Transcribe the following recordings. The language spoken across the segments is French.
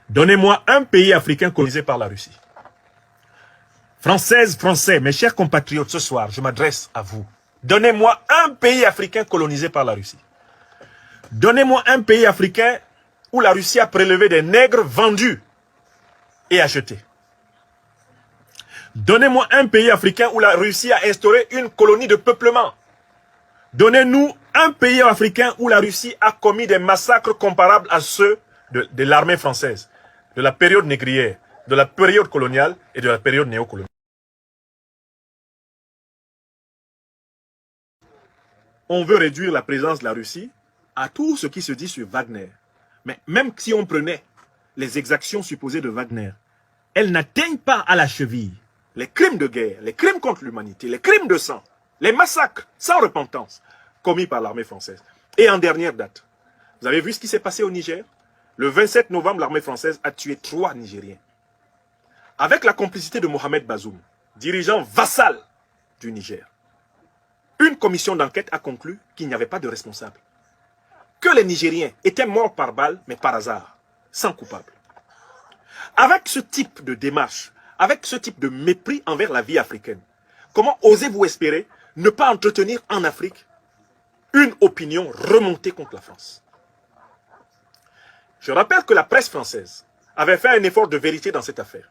Donnez-moi un pays africain colonisé par la Russie. Françaises, Français, mes chers compatriotes, ce soir, je m'adresse à vous. Donnez-moi un pays africain colonisé par la Russie. Donnez-moi un pays africain où la Russie a prélevé des nègres vendus et achetés. Donnez-moi un pays africain où la Russie a instauré une colonie de peuplement. Donnez-nous un pays africain où la Russie a commis des massacres comparables à ceux de l'armée française, de la période négrière, de la période coloniale et de la période néocoloniale. On veut réduire la présence de la Russie à tout ce qui se dit sur Wagner. Mais même si on prenait les exactions supposées de Wagner, elles n'atteignent pas à la cheville les crimes de guerre, les crimes contre l'humanité, les crimes de sang, les massacres sans repentance commis par l'armée française. Et en dernière date, vous avez vu ce qui s'est passé au Niger? Le 27 novembre, l'armée française a tué 3 Nigériens. Avec la complicité de Mohamed Bazoum, dirigeant vassal du Niger. Une commission d'enquête a conclu qu'il n'y avait pas de responsable. Que les Nigériens étaient morts par balle, mais par hasard, sans coupable. Avec ce type de démarche, avec ce type de mépris envers la vie africaine, comment osez-vous espérer ne pas entretenir en Afrique une opinion remontée contre la France? Je rappelle que la presse française avait fait un effort de vérité dans cette affaire.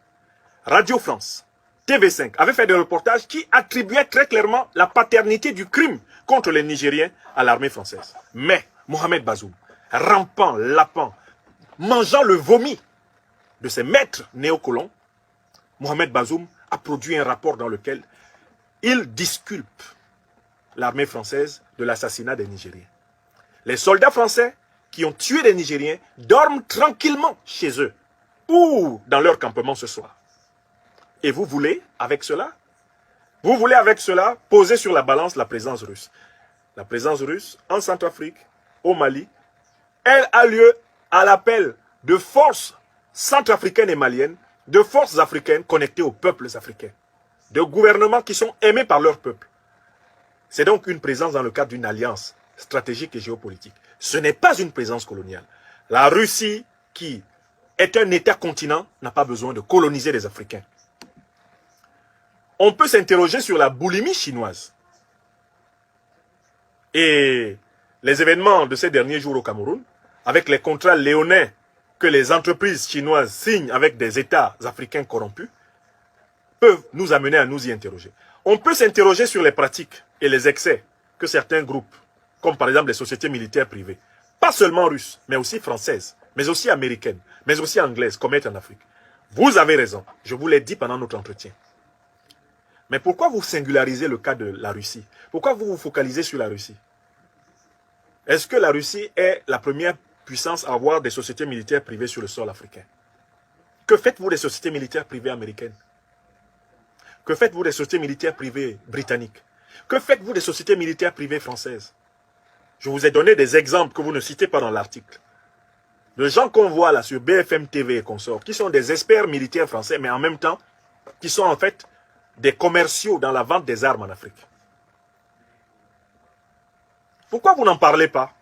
Radio France, TV5 avait fait des reportages qui attribuaient très clairement la paternité du crime contre les Nigériens à l'armée française. Mais Mohamed Bazoum, rampant, lapant, mangeant le vomi de ses maîtres néocolons, Mohamed Bazoum a produit un rapport dans lequel il disculpe l'armée française de l'assassinat des Nigériens. Les soldats français qui ont tué les Nigériens dorment tranquillement chez eux ou dans leur campement ce soir. Et vous voulez, avec cela, poser sur la balance la présence russe. La présence russe en Centrafrique, au Mali, elle a lieu à l'appel de forces centrafricaines et maliennes, de forces africaines connectées aux peuples africains, de gouvernements qui sont aimés par leur peuple. C'est donc une présence dans le cadre d'une alliance stratégique et géopolitique. Ce n'est pas une présence coloniale. La Russie, qui est un État-continent, n'a pas besoin de coloniser les Africains. On peut s'interroger sur la boulimie chinoise. Et les événements de ces derniers jours au Cameroun, avec les contrats léonins que les entreprises chinoises signent avec des États africains corrompus, peuvent nous amener à nous y interroger. On peut s'interroger sur les pratiques et les excès que certains groupes, comme par exemple les sociétés militaires privées, pas seulement russes, mais aussi françaises, mais aussi américaines, mais aussi anglaises, commettent en Afrique. Vous avez raison, je vous l'ai dit pendant notre entretien. Mais pourquoi vous singularisez le cas de la Russie? Pourquoi vous vous focalisez sur la Russie? Est-ce que la Russie est la première puissance à avoir des sociétés militaires privées sur le sol africain? Que faites-vous des sociétés militaires privées américaines? Que faites-vous des sociétés militaires privées britanniques? Que faites-vous des sociétés militaires privées françaises? Je vous ai donné des exemples que vous ne citez pas dans l'article. De gens qu'on voit là sur BFM TV et consorts, qui sont des experts militaires français, mais en même temps, qui sont en fait des commerciaux dans la vente des armes en Afrique. Pourquoi vous n'en parlez pas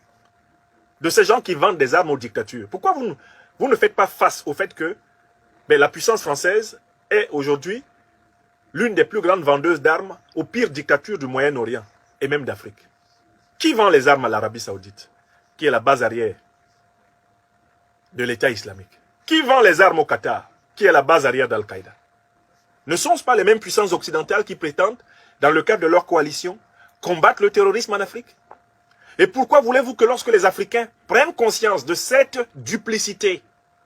de ces gens qui vendent des armes aux dictatures? Pourquoi vous ne faites pas face au fait que la puissance française est aujourd'hui l'une des plus grandes vendeuses d'armes aux pires dictatures du Moyen-Orient et même d'Afrique? Qui vend les armes à l'Arabie Saoudite, qui est la base arrière de l'État islamique? Qui vend les armes au Qatar, qui est la base arrière d'Al-Qaïda? Ne sont-ce pas les mêmes puissances occidentales qui prétendent, dans le cadre de leur coalition, combattre le terrorisme en Afrique? Et pourquoi voulez-vous que lorsque les Africains prennent conscience de cette duplicité,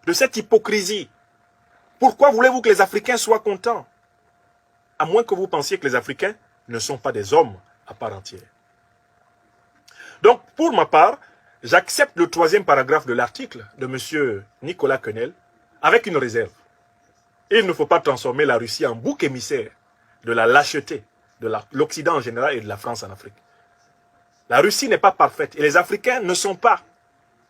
de cette hypocrisie, pourquoi voulez-vous que les Africains soient contents? À moins que vous pensiez que les Africains ne sont pas des hommes à part entière. Donc, pour ma part, j'accepte le 3e paragraphe de l'article de M. Nicolas Quenel avec une réserve. Il ne faut pas transformer la Russie en bouc émissaire de la lâcheté de l'Occident en général et de la France en Afrique. La Russie n'est pas parfaite et les Africains ne sont pas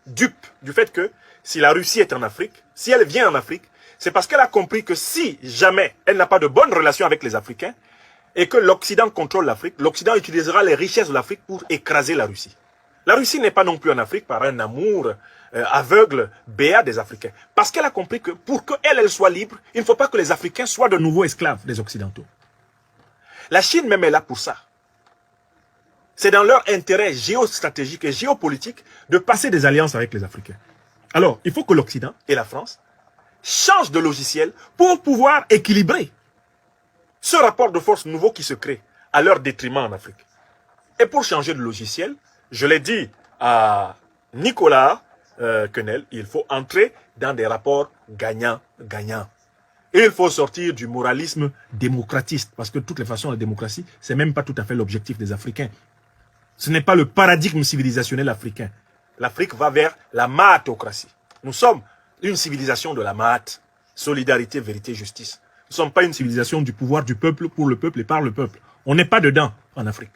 dupes du fait que si la Russie est en Afrique, si elle vient en Afrique, c'est parce qu'elle a compris que si jamais elle n'a pas de bonnes relations avec les Africains et que l'Occident contrôle l'Afrique, l'Occident utilisera les richesses de l'Afrique pour écraser la Russie. La Russie n'est pas non plus en Afrique par un amour aveugle, béat des Africains. Parce qu'elle a compris que pour qu'elle elle soit libre, il ne faut pas que les Africains soient de nouveaux esclaves des Occidentaux. La Chine même est là pour ça. C'est dans leur intérêt géostratégique et géopolitique de passer des alliances avec les Africains. Alors, il faut que l'Occident et la France changent de logiciel pour pouvoir équilibrer ce rapport de force nouveau qui se crée à leur détriment en Afrique. Et pour changer de logiciel, je l'ai dit à Nicolas Quenel, il faut entrer dans des rapports gagnant-gagnant. Et il faut sortir du moralisme démocratiste, parce que de toutes les façons, la démocratie, ce n'est même pas tout à fait l'objectif des Africains. Ce n'est pas le paradigme civilisationnel africain. L'Afrique va vers la maatocratie. Nous sommes une civilisation de la maat, solidarité, vérité, justice. Nous ne sommes pas une civilisation du pouvoir du peuple, pour le peuple et par le peuple. On n'est pas dedans en Afrique.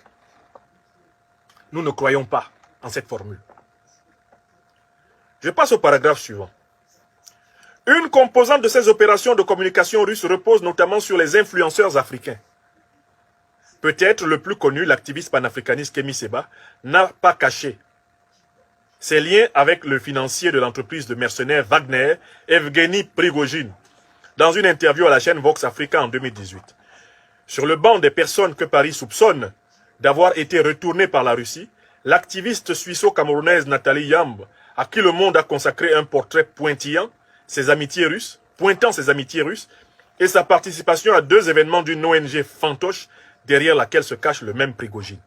Nous ne croyons pas en cette formule. Je passe au paragraphe suivant. Une composante de ces opérations de communication russe repose notamment sur les influenceurs africains. Peut-être le plus connu, l'activiste panafricaniste Kémy Séba, n'a pas caché ses liens avec le financier de l'entreprise de mercenaires Wagner, Evgeny Prigojine, dans une interview à la chaîne Vox Africa en 2018. Sur le banc des personnes que Paris soupçonne d'avoir été retournées par la Russie, l'activiste suisse-camerounaise Nathalie Yamb, à qui le monde a consacré un portrait pointant ses amitiés russes, et sa participation à 2 événements d'une ONG fantoche derrière laquelle se cache le même Prigojine.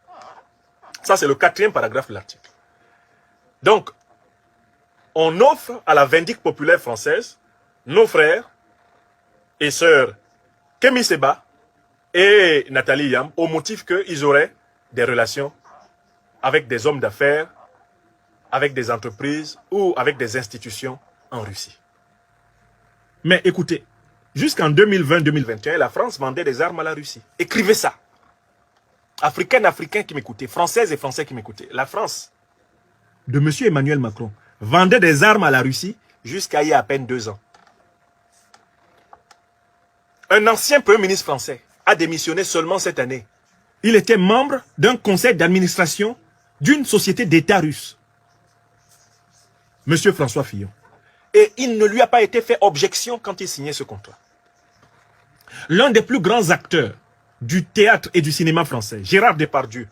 Ça, c'est le 4e paragraphe de l'article. Donc, on offre à la vindicte populaire française nos frères et sœurs Kémy Séba et Nathalie Yamb au motif qu'ils auraient des relations avec des hommes d'affaires, avec des entreprises ou avec des institutions en Russie. Mais écoutez, jusqu'en 2020-2021, la France vendait des armes à la Russie. Écrivez ça. Africains qui m'écoutaient, Françaises et Français qui m'écoutaient. La France de M. Emmanuel Macron vendait des armes à la Russie jusqu'à il y a à peine 2 ans. Un ancien Premier ministre français a démissionné seulement cette année. Il était membre d'un conseil d'administration d'une société d'État russe. M. François Fillon. Et il ne lui a pas été fait objection quand il signait ce contrat. L'un des plus grands acteurs du théâtre et du cinéma français, Gérard Depardieu,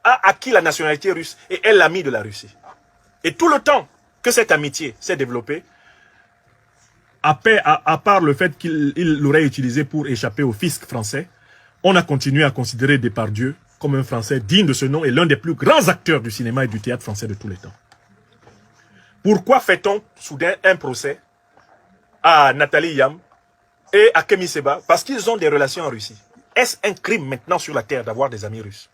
a acquis la nationalité russe et est l'ami de la Russie. Et tout le temps que cette amitié s'est développée, à part le fait qu'il l'aurait utilisé pour échapper au fisc français, on a continué à considérer Depardieu comme un Français digne de ce nom et l'un des plus grands acteurs du cinéma et du théâtre français de tous les temps. Pourquoi fait-on soudain un procès à Nathalie Yamb et à Kémy Séba? Parce qu'ils ont des relations en Russie. Est-ce un crime maintenant sur la terre d'avoir des amis russes?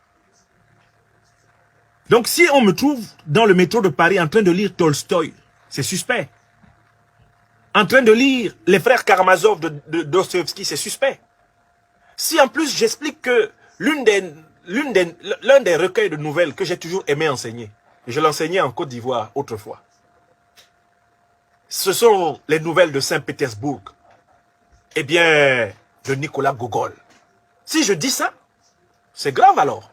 Donc si on me trouve dans le métro de Paris en train de lire Tolstoï, c'est suspect. En train de lire les frères Karamazov de Dostoïevski, c'est suspect. Si en plus j'explique que l'un des recueils de nouvelles que j'ai toujours aimé enseigner, et je l'enseignais en Côte d'Ivoire autrefois, ce sont les nouvelles de Saint-Pétersbourg, eh bien, de Nicolas Gogol. Si je dis ça, c'est grave alors.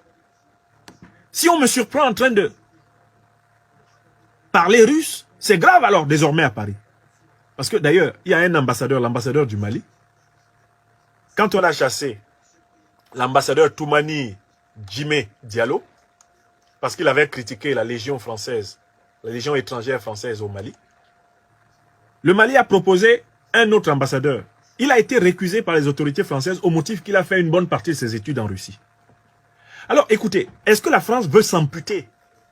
Si on me surprend en train de parler russe, c'est grave alors désormais à Paris. Parce que d'ailleurs, il y a un ambassadeur, l'ambassadeur du Mali. Quand on a chassé l'ambassadeur Toumani Djimé Diallo, parce qu'il avait critiqué la Légion française, la Légion étrangère française au Mali, le Mali a proposé un autre ambassadeur. Il a été récusé par les autorités françaises au motif qu'il a fait une bonne partie de ses études en Russie. Alors écoutez, est-ce que la France veut s'amputer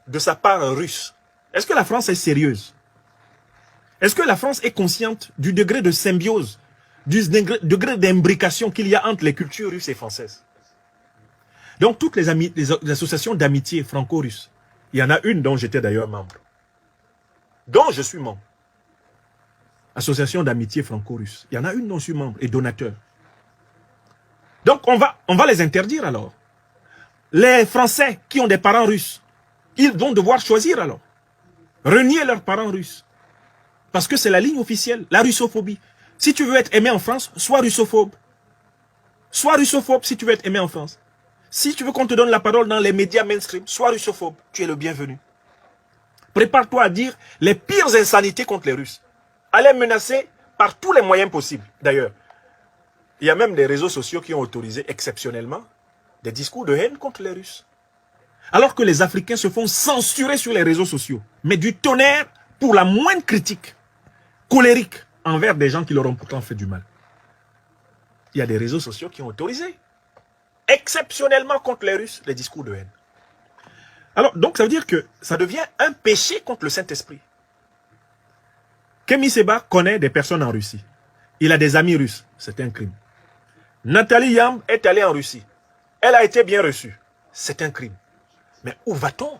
de sa part russe? Est-ce que la France est sérieuse? Est-ce que la France est consciente du degré de symbiose, du degré d'imbrication qu'il y a entre les cultures russes et françaises? Donc toutes les associations d'amitié franco-russes, il y en a une dont j'étais d'ailleurs membre, dont je suis membre. Association d'amitié franco-russe. Il y en a une dont je suis membre et donateur. Donc on va les interdire alors. Les Français qui ont des parents russes, ils vont devoir choisir alors. Renier leurs parents russes. Parce que c'est la ligne officielle, la russophobie. Si tu veux être aimé en France, sois russophobe. Sois russophobe si tu veux être aimé en France. Si tu veux qu'on te donne la parole dans les médias mainstream, sois russophobe. Tu es le bienvenu. Prépare-toi à dire les pires insanités contre les Russes. À les menacer par tous les moyens possibles. D'ailleurs, il y a même des réseaux sociaux qui ont autorisé exceptionnellement des discours de haine contre les Russes. Alors que les Africains se font censurer sur les réseaux sociaux. Mais du tonnerre pour la moindre critique colérique envers des gens qui leur ont pourtant fait du mal. Il y a des réseaux sociaux qui ont autorisé exceptionnellement contre les Russes les discours de haine. Alors, donc ça veut dire que ça devient un péché contre le Saint-Esprit. Kémy Séba connaît des personnes en Russie. Il a des amis russes. C'est un crime. Nathalie Yamb est allée en Russie. Elle a été bien reçue. C'est un crime. Mais où va-t-on?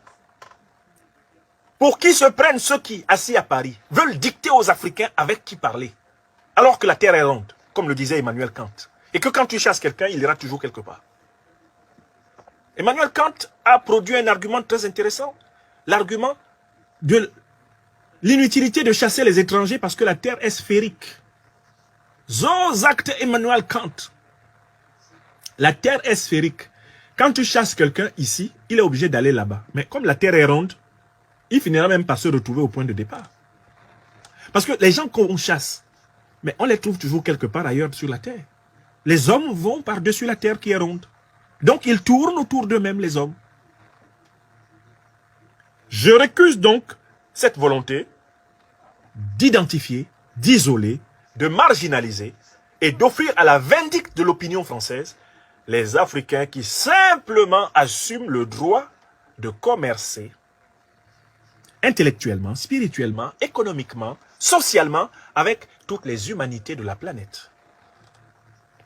Pour qui se prennent ceux qui, assis à Paris, veulent dicter aux Africains avec qui parler, alors que la terre est ronde, comme le disait Emmanuel Kant, et que quand tu chasses quelqu'un, il ira toujours quelque part. Emmanuel Kant a produit un argument très intéressant, l'argument de l'inutilité de chasser les étrangers parce que la terre est sphérique. Zozakte Emmanuel Kant. La terre est sphérique. Quand tu chasses quelqu'un ici, il est obligé d'aller là-bas. Mais comme la terre est ronde, il finira même par se retrouver au point de départ. Parce que les gens qu'on chasse, mais on les trouve toujours quelque part ailleurs sur la terre. Les hommes vont par-dessus la terre qui est ronde. Donc ils tournent autour d'eux-mêmes, les hommes. Je récuse donc cette volonté d'identifier, d'isoler, de marginaliser et d'offrir à la vindicte de l'opinion française les Africains qui simplement assument le droit de commercer intellectuellement, spirituellement, économiquement, socialement avec toutes les humanités de la planète.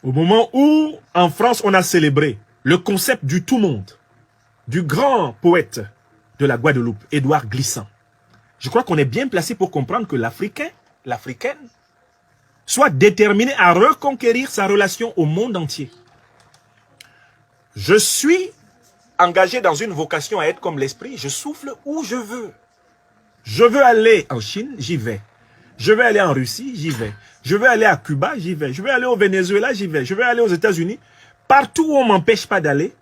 Au moment où, en France, on a célébré le concept du tout-monde, du grand poète de la Guadeloupe, Édouard Glissant, je crois qu'on est bien placé pour comprendre que l'Africain, l'Africaine, soit déterminé à reconquérir sa relation au monde entier. Je suis engagé dans une vocation à être comme l'esprit, je souffle où je veux. Je veux aller en Chine, j'y vais. Je veux aller en Russie, j'y vais. Je veux aller à Cuba, j'y vais. Je veux aller au Venezuela, j'y vais. Je veux aller aux États-Unis. Partout où on ne m'empêche pas d'aller,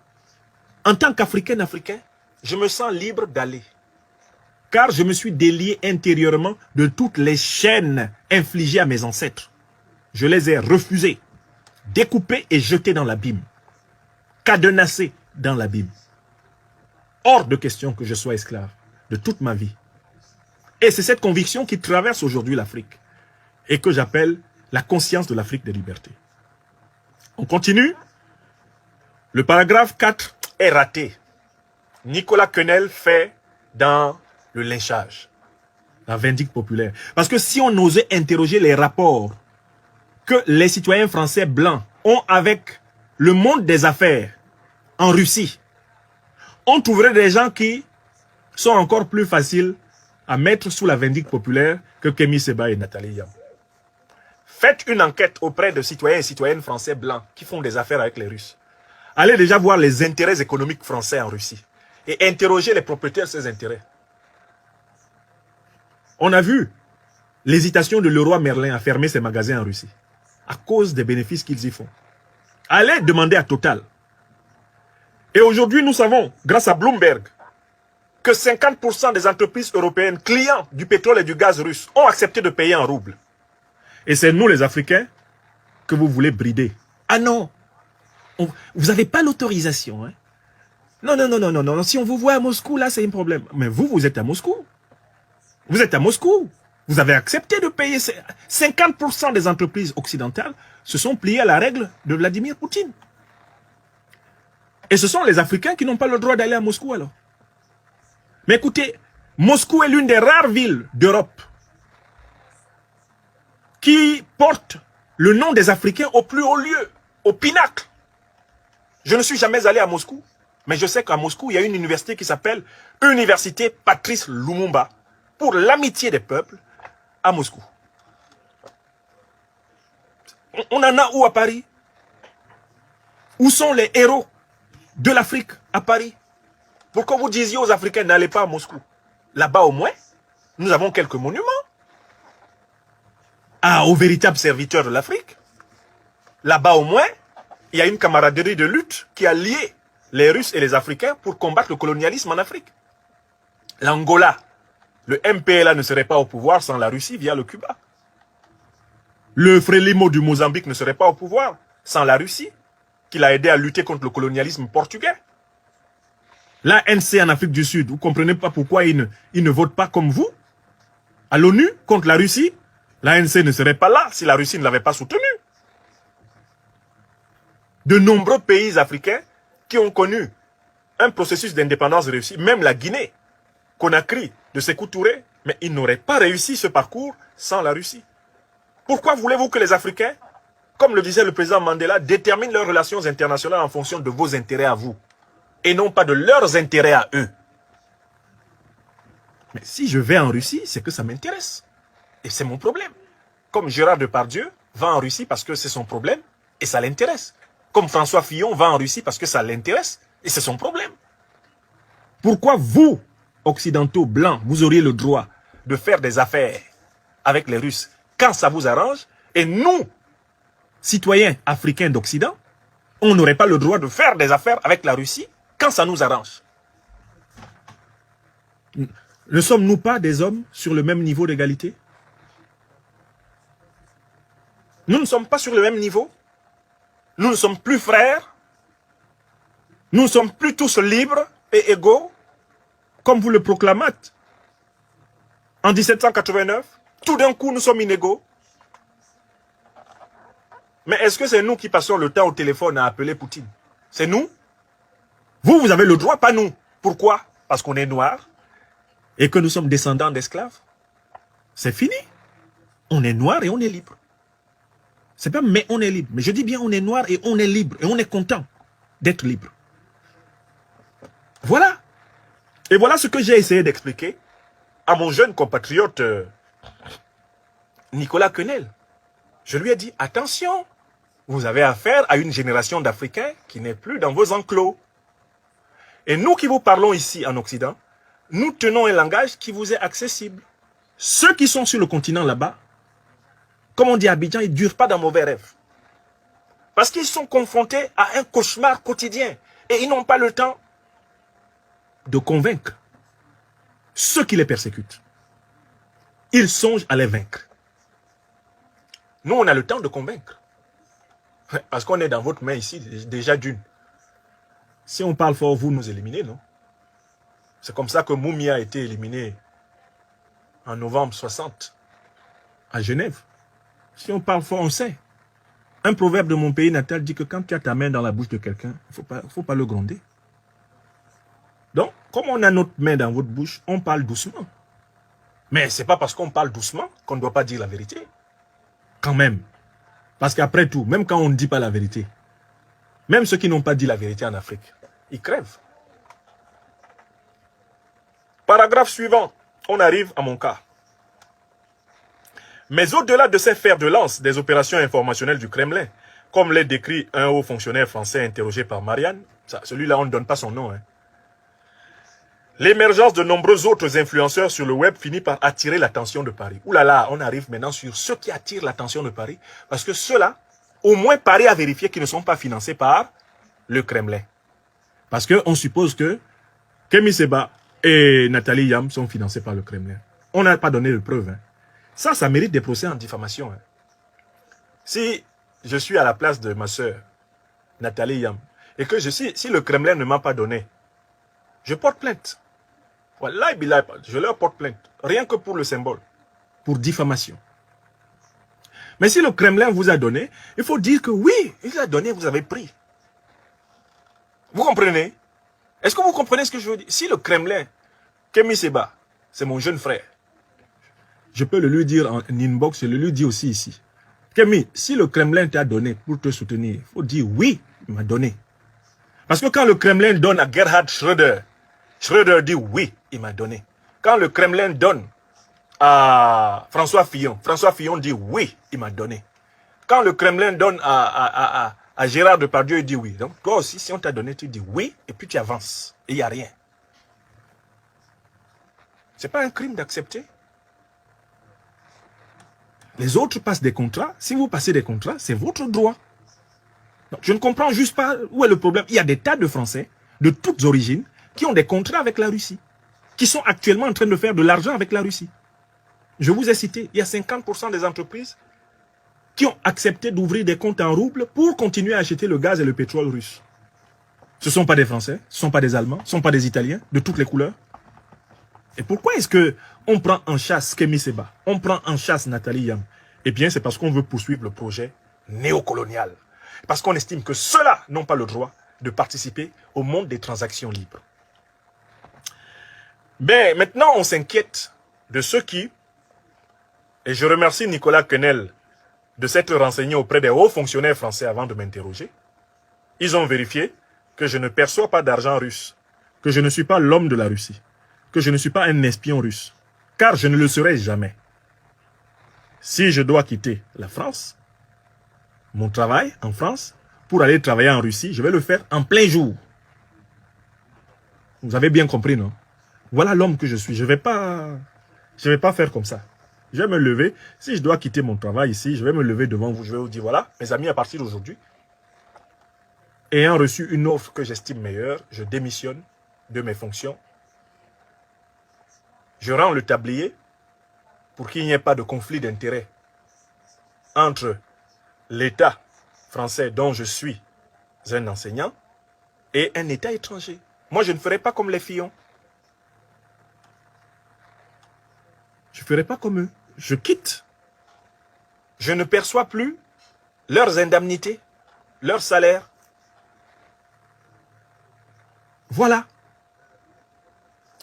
en tant qu'Africain, je me sens libre d'aller. Car je me suis délié intérieurement de toutes les chaînes infligées à mes ancêtres. Je les ai refusées, découpées et jetées dans l'abîme. Cadenassées dans l'abîme. Hors de question que je sois esclave de toute ma vie. Et c'est cette conviction qui traverse aujourd'hui l'Afrique et que j'appelle la conscience de l'Afrique des libertés. On continue. Le paragraphe 4 est raté. Nicolas Quenel fait dans le lynchage, la vindicte populaire. Parce que si on osait interroger les rapports que les citoyens français blancs ont avec le monde des affaires en Russie, on trouverait des gens qui sont encore plus faciles à mettre sous la vindicte populaire que Kémy Séba et Nathalie Yamb. Faites une enquête auprès de citoyens et citoyennes français blancs qui font des affaires avec les Russes. Allez déjà voir les intérêts économiques français en Russie et interrogez les propriétaires de ces intérêts. On a vu l'hésitation de Leroy Merlin à fermer ses magasins en Russie à cause des bénéfices qu'ils y font. Allez demander à Total. Et aujourd'hui, nous savons, grâce à Bloomberg, que 50% des entreprises européennes clients du pétrole et du gaz russe ont accepté de payer en roubles. Et c'est nous, les Africains, que vous voulez brider. Ah non, vous n'avez pas l'autorisation. Hein? Non. Si on vous voit à Moscou, là, c'est un problème. Mais vous êtes à Moscou. Vous êtes à Moscou. Vous avez accepté de payer. 50% des entreprises occidentales se sont pliées à la règle de Vladimir Poutine. Et ce sont les Africains qui n'ont pas le droit d'aller à Moscou alors. Mais écoutez, Moscou est l'une des rares villes d'Europe qui porte le nom des Africains au plus haut lieu, au pinacle. Je ne suis jamais allé à Moscou, mais je sais qu'à Moscou, il y a une université qui s'appelle Université Patrice Lumumba pour l'amitié des peuples à Moscou. On en a où à Paris? Où sont les héros de l'Afrique à Paris? Pourquoi vous disiez aux Africains n'allez pas à Moscou? Là-bas au moins, nous avons quelques monuments. Ah, aux véritables serviteurs de l'Afrique. Là-bas au moins, il y a une camaraderie de lutte qui a lié les Russes et les Africains pour combattre le colonialisme en Afrique. L'Angola, le MPLA ne serait pas au pouvoir sans la Russie via le Cuba. Le Frelimo du Mozambique ne serait pas au pouvoir sans la Russie, qui l'a aidé à lutter contre le colonialisme portugais. L'ANC en Afrique du Sud, vous ne comprenez pas pourquoi ils ne votent pas comme vous? À l'ONU, contre la Russie, l'ANC ne serait pas là si la Russie ne l'avait pas soutenu. De nombreux pays africains qui ont connu un processus d'indépendance réussi, même la Guinée, Conakry, de Sékou Touré, mais ils n'auraient pas réussi ce parcours sans la Russie. Pourquoi voulez-vous que les Africains, comme le disait le président Mandela, déterminent leurs relations internationales en fonction de vos intérêts à vous, et non pas de leurs intérêts à eux? Mais si je vais en Russie, c'est que ça m'intéresse. Et c'est mon problème. Comme Gérard Depardieu va en Russie parce que c'est son problème, et ça l'intéresse. Comme François Fillon va en Russie parce que ça l'intéresse, et c'est son problème. Pourquoi vous, occidentaux blancs, vous auriez le droit de faire des affaires avec les Russes quand ça vous arrange, et nous, citoyens africains d'Occident, on n'aurait pas le droit de faire des affaires avec la Russie quand ça nous arrange? Ne sommes-nous pas des hommes sur le même niveau d'égalité? Nous ne sommes pas sur le même niveau. Nous ne sommes plus frères. Nous ne sommes plus tous libres et égaux, comme vous le proclamâtes. En 1789, tout d'un coup, nous sommes inégaux. Mais est-ce que c'est nous qui passons le temps au téléphone à appeler Poutine? C'est nous? Vous, vous avez le droit, pas nous. Pourquoi? Parce qu'on est noirs et que nous sommes descendants d'esclaves. C'est fini. On est noirs et on est libre. C'est pas mais on est libre. Mais je dis bien on est noir et on est libre. Et on est content d'être libre. Voilà. Et voilà ce que j'ai essayé d'expliquer à mon jeune compatriote Nicolas Quenel. Je lui ai dit, attention, vous avez affaire à une génération d'Africains qui n'est plus dans vos enclos. Et nous qui vous parlons ici en Occident, nous tenons un langage qui vous est accessible. Ceux qui sont sur le continent là-bas, comme on dit à Abidjan, ils ne durent pas dans mauvais rêves. Parce qu'ils sont confrontés à un cauchemar quotidien. Et ils n'ont pas le temps de convaincre ceux qui les persécutent. Ils songent à les vaincre. Nous, on a le temps de convaincre. Parce qu'on est dans votre main ici, déjà d'une. Si on parle fort, vous nous éliminez, non? C'est comme ça que Moumia a été éliminé en novembre 60 à Genève. Si on parle fort, on sait. Un proverbe de mon pays natal dit que quand tu as ta main dans la bouche de quelqu'un, il ne faut pas le gronder. Donc, comme on a notre main dans votre bouche, on parle doucement. Mais ce n'est pas parce qu'on parle doucement qu'on ne doit pas dire la vérité. Quand même. Parce qu'après tout, même quand on ne dit pas la vérité, même ceux qui n'ont pas dit la vérité en Afrique, ils crèvent. Paragraphe suivant, on arrive à mon cas. Mais au-delà de ces fers de lance des opérations informationnelles du Kremlin, comme l'est décrit un haut fonctionnaire français interrogé par Marianne, celui-là on ne donne pas son nom, l'émergence de nombreux autres influenceurs sur le web finit par attirer l'attention de Paris. Ouh là là, on arrive maintenant sur ceux qui attirent l'attention de Paris, parce que ceux-là, au moins Paris a vérifié qu'ils ne sont pas financés par le Kremlin. Parce qu'on suppose que Kémy Séba et Nathalie Yam sont financés par le Kremlin. On n'a pas donné de preuves. Ça mérite des procès en diffamation. Si je suis à la place de ma soeur, Nathalie Yam, et que si le Kremlin ne m'a pas donné, je porte plainte. Voilà, je leur porte plainte. Rien que pour le symbole. Pour diffamation. Mais si le Kremlin vous a donné, il faut dire que oui, il a donné, vous avez pris. Vous comprenez? Est-ce que vous comprenez ce que je veux dire? Si le Kremlin, Kémy Séba, c'est mon jeune frère, je peux le lui dire en inbox, je le lui dis aussi ici. Kémy, si le Kremlin t'a donné pour te soutenir, il faut dire oui, il m'a donné. Parce que quand le Kremlin donne à Gerhard Schröder, Schröder dit oui, il m'a donné. Quand le Kremlin donne à François Fillon dit oui, il m'a donné. Quand le Kremlin donne à Gérard Depardieu, il dit oui. Donc toi aussi, si on t'a donné, tu dis oui, et puis tu avances. Et il n'y a rien. Ce n'est pas un crime d'accepter. Les autres passent des contrats. Si vous passez des contrats, c'est votre droit. Donc, je ne comprends juste pas où est le problème. Il y a des tas de Français, de toutes origines, qui ont des contrats avec la Russie. qui sont actuellement en train de faire de l'argent avec la Russie. Je vous ai cité, il y a 50% des entreprises qui ont accepté d'ouvrir des comptes en roubles pour continuer à acheter le gaz et le pétrole russe. Ce ne sont pas des Français, ce ne sont pas des Allemands, ce ne sont pas des Italiens, de toutes les couleurs. Et pourquoi est-ce qu'on prend en chasse Kemi Seba, on prend en chasse Nathalie Yam? Eh bien, c'est parce qu'on veut poursuivre le projet néocolonial. Parce qu'on estime que ceux-là n'ont pas le droit de participer au monde des transactions libres. Mais maintenant, on s'inquiète de ceux qui, et je remercie Nicolas Quenel de s'être renseigné auprès des hauts fonctionnaires français avant de m'interroger. Ils ont vérifié que je ne perçois pas d'argent russe, que je ne suis pas l'homme de la Russie, que je ne suis pas un espion russe, car je ne le serai jamais. Si je dois quitter la France, mon travail en France, pour aller travailler en Russie, je vais le faire en plein jour. Vous avez bien compris, non? Voilà l'homme que je suis. Je vais pas faire comme ça. Je vais me lever. Si je dois quitter mon travail ici, je vais me lever devant vous. Je vais vous dire, voilà, mes amis, à partir d'aujourd'hui, ayant reçu une offre que j'estime meilleure, je démissionne de mes fonctions. Je rends le tablier pour qu'il n'y ait pas de conflit d'intérêts entre l'État français dont je suis un enseignant et un État étranger. Moi, je ne ferai pas comme les Fillons. Je ne ferai pas comme eux. Je quitte. Je ne perçois plus leurs indemnités, leurs salaires. Voilà.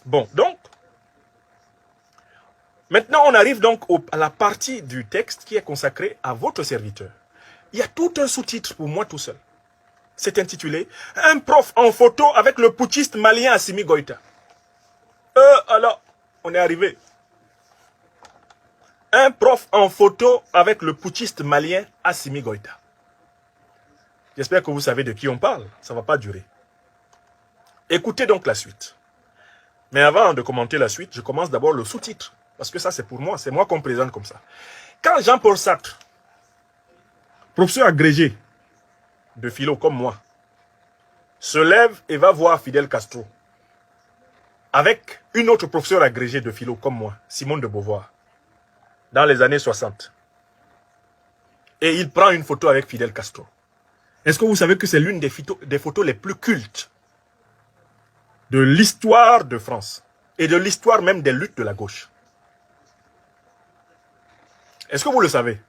Bon, donc, maintenant on arrive donc à la partie du texte qui est consacrée à votre serviteur. Il y a tout un sous-titre pour moi tout seul. C'est intitulé « Un prof en photo avec le putschiste malien Assimi Goïta ». Alors, on est arrivé. Un prof en photo avec le putschiste malien Assimi Goïta. J'espère que vous savez de qui on parle. Ça ne va pas durer. Écoutez donc la suite. Mais avant de commenter la suite, je commence d'abord le sous-titre. Parce que ça, c'est pour moi. C'est moi qu'on présente comme ça. Quand Jean-Paul Sartre, professeur agrégé de philo comme moi, se lève et va voir Fidel Castro avec une autre professeure agrégée de philo comme moi, Simone de Beauvoir, dans les années 60. Et il prend une photo avec Fidel Castro. Est-ce que vous savez que c'est l'une des photos les plus cultes de l'histoire de France et de l'histoire même des luttes de la gauche? Est-ce que vous le savez?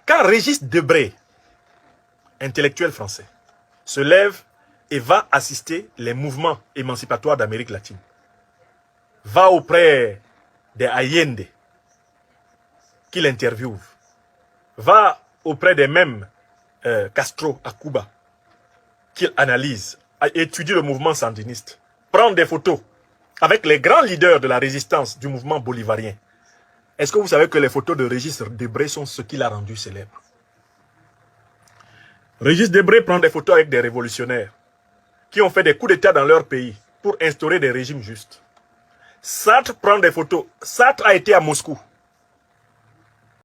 Quand Régis Debray, intellectuel français, se lève et va assister les mouvements émancipatoires d'Amérique latine, va auprès des Allende, qu'il interviewe, va auprès des mêmes Castro à Cuba, qu'il analyse, étudie le mouvement sandiniste, prend des photos avec les grands leaders de la résistance du mouvement bolivarien. Est-ce que vous savez que les photos de Régis Debray sont ce qui l'a rendu célèbre? Régis Debray prend des photos avec des révolutionnaires qui ont fait des coups d'État dans leur pays pour instaurer des régimes justes. Sartre prend des photos. Sartre a été à Moscou.